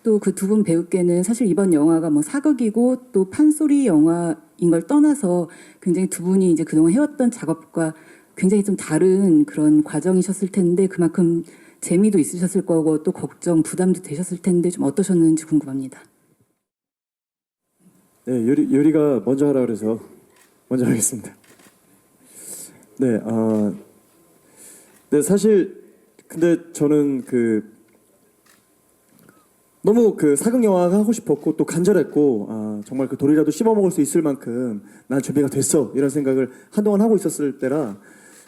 또 그 두 분 배우께는 사실 이번 영화가 뭐 사극이고 또 판소리 영화인 걸 떠나서 굉장히 두 분이 이제 그동안 해왔던 작업과 굉장히 좀 다른 그런 과정이셨을 텐데 그만큼 재미도 있으셨을 거고 또 걱정, 부담도 되셨을 텐데 좀 어떠셨는지 궁금합니다. 네, 요리가 먼저 하라 그래서 먼저 하겠습니다. 네, 네 사실 근데 저는 너무 사극 영화가 하고 싶었고 또 간절했고 정말 그 돌이라도 씹어 먹을 수 있을 만큼 난 준비가 됐어 이런 생각을 한동안 하고 있었을 때라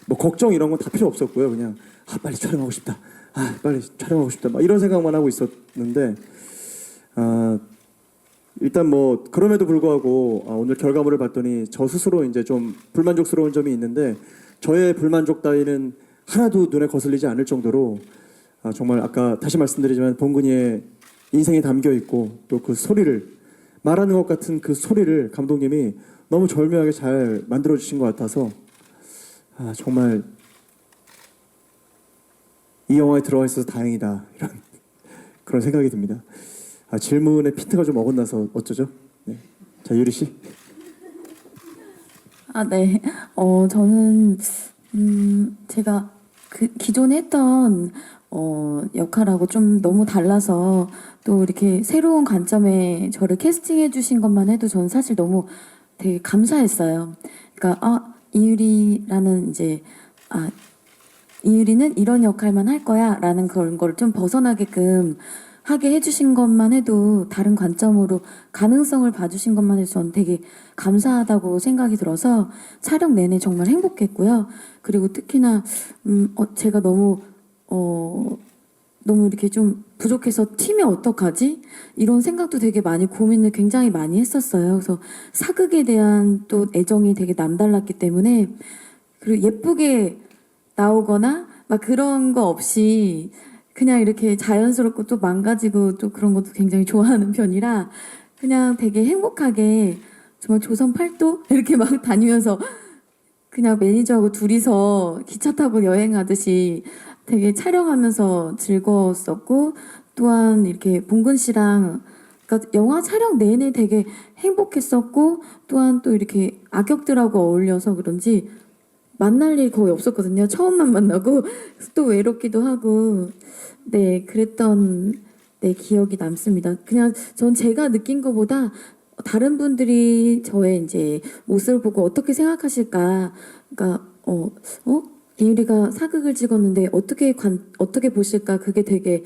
뭐 걱정 이런 건 다 필요 없었고요. 그냥 빨리 촬영하고 싶다. 빨리 촬영하고 싶다. 막 이런 생각만 하고 있었는데 일단 뭐 그럼에도 불구하고 오늘 결과물을 봤더니 저 스스로 이제 좀 불만족스러운 점이 있는데 저의 불만족 따위는 하나도 눈에 거슬리지 않을 정도로 정말 아까 다시 말씀드리지만 봉근이의 인생이 담겨 있고 또 그 소리를 말하는 것 같은 그 소리를 감독님이 너무 절묘하게 잘 만들어 주신 것 같아서 정말 이 영화에 들어와 있어서 다행이다 이런 그런 생각이 듭니다. 질문에 핀트가 좀 어긋나서 어쩌죠? 네. 자 유리 씨. 네. 저는 제가 기존에 했던 역할하고 좀 너무 달라서 또 이렇게 새로운 관점에 저를 캐스팅해 주신 것만 해도 저는 사실 너무 되게 감사했어요. 그러니까 이유리라는 이제 이유리는 이런 역할만 할 거야라는 그런 걸 좀 벗어나게끔 하게 해주신 것만 해도 다른 관점으로 가능성을 봐주신 것만 해도 전 되게 감사하다고 생각이 들어서 촬영 내내 정말 행복했고요. 그리고 특히나 제가 너무 이렇게 좀 부족해서 튀면 어떡하지? 이런 생각도 되게 많이 고민을 굉장히 많이 했었어요. 그래서 사극에 대한 또 애정이 되게 남달랐기 때문에 그리고 예쁘게 나오거나 막 그런 거 없이 그냥 이렇게 자연스럽고 또 망가지고 또 그런 것도 굉장히 좋아하는 편이라 그냥 되게 행복하게 정말 조선 팔도 이렇게 막 다니면서 그냥 매니저하고 둘이서 기차 타고 여행하듯이 되게 촬영하면서 즐거웠었고 또한 이렇게 봉근 씨랑 그러니까 영화 촬영 내내 되게 행복했었고 또한 또 이렇게 악역들하고 어울려서 그런지 만날 일이 거의 없었거든요. 처음만 만나고 또 외롭기도 하고 네 그랬던 네 기억이 남습니다. 그냥 전 제가 느낀 것보다 다른 분들이 저의 이제 모습을 보고 어떻게 생각하실까? 그러니까 이유리가 사극을 찍었는데 어떻게 보실까? 그게 되게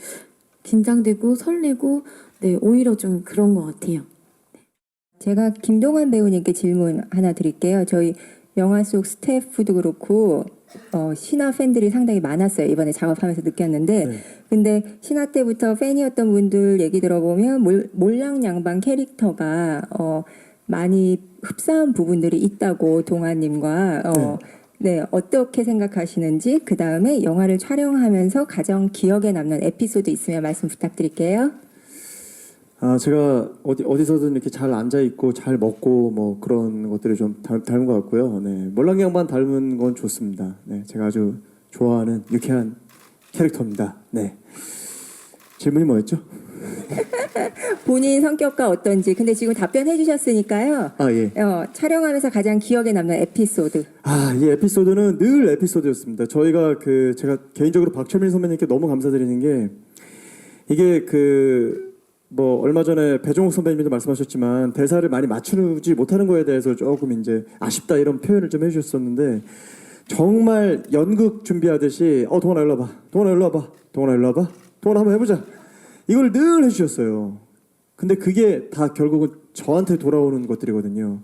긴장되고 설레고 네 오히려 좀 그런 것 같아요. 제가 김동완 배우님께 질문 하나 드릴게요. 저희 영화 속 스태프도 그렇고 신화 팬들이 상당히 많았어요. 이번에 작업하면서 느꼈는데 네. 근데 신화 때부터 팬이었던 분들 얘기 들어보면 몰랑양반 캐릭터가 많이 흡사한 부분들이 있다고 동아님과 네, 어떻게 생각하시는지 그 다음에 영화를 촬영하면서 가장 기억에 남는 에피소드 있으면 말씀 부탁드릴게요. 제가 어디서든 이렇게 잘 앉아 있고 잘 먹고 뭐 그런 것들이 좀 닮은 것 같고요. 네, 몰랑양반 닮은 건 좋습니다. 네, 제가 아주 좋아하는 유쾌한 캐릭터입니다. 네, 질문이 뭐였죠? 본인 성격과 어떤지 근데 지금 답변해 주셨으니까요. 예. 촬영하면서 가장 기억에 남는 에피소드. 이 에피소드는 늘 에피소드였습니다. 제가 개인적으로 박철민 선배님께 너무 감사드리는 게 이게 뭐 얼마 전에 배종욱 선배님도 말씀하셨지만 대사를 많이 맞추지 못하는 거에 대해서 조금 이제 아쉽다 이런 표현을 좀 해주셨었는데 정말 연극 준비하듯이 동원아 일로 와봐, 동원아 일로 와봐, 동원아 일로 와봐, 동원아 한번 해보자 이걸 늘 해주셨어요. 근데 그게 다 결국은 저한테 돌아오는 것들이거든요.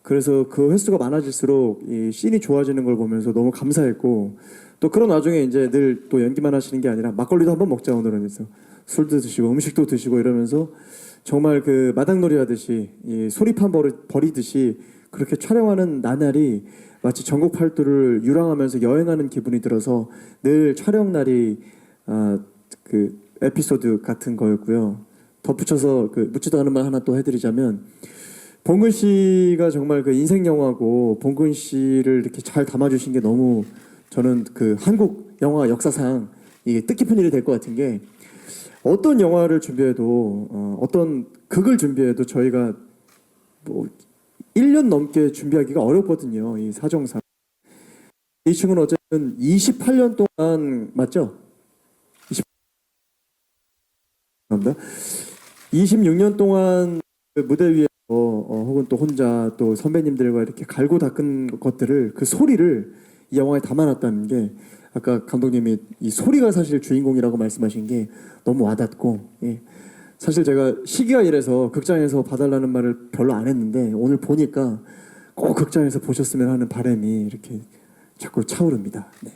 그래서 그 횟수가 많아질수록 이 씬이 좋아지는 걸 보면서 너무 감사했고 또 그런 와중에 이제 늘 또 연기만 하시는 게 아니라 막걸리도 한번 먹자 오늘은 해서 술도 드시고 음식도 드시고 이러면서 정말 마당놀이 하듯이 이 소리판 버리듯이 그렇게 촬영하는 나날이 마치 전국 팔도를 유랑하면서 여행하는 기분이 들어서 늘 촬영 날이 에피소드 같은 거였고요. 덧붙여서 묻지도 않은 말 하나 또 해드리자면 봉근 씨가 정말 인생 영화고 봉근 씨를 이렇게 잘 담아주신 게 너무 저는 한국 영화 역사상 이게 뜻깊은 일이 될 것 같은 게 어떤 영화를 준비해도 어떤 극을 준비해도 저희가 뭐 1년 넘게 준비하기가 어렵거든요. 이 사정상. 이 친구는 어쨌든 28년 동안 맞죠? 26년 동안 그 무대 위에서 혹은 또 혼자 또 선배님들과 이렇게 갈고 닦은 것들을 그 소리를 이 영화에 담아놨다는 게 아까 감독님이 이 소리가 사실 주인공이라고 말씀하신 게 너무 와닿고 예. 사실 제가 시기가 이래서 극장에서 봐달라는 말을 별로 안 했는데 오늘 보니까 꼭 극장에서 보셨으면 하는 바람이 이렇게 자꾸 차오릅니다. 네.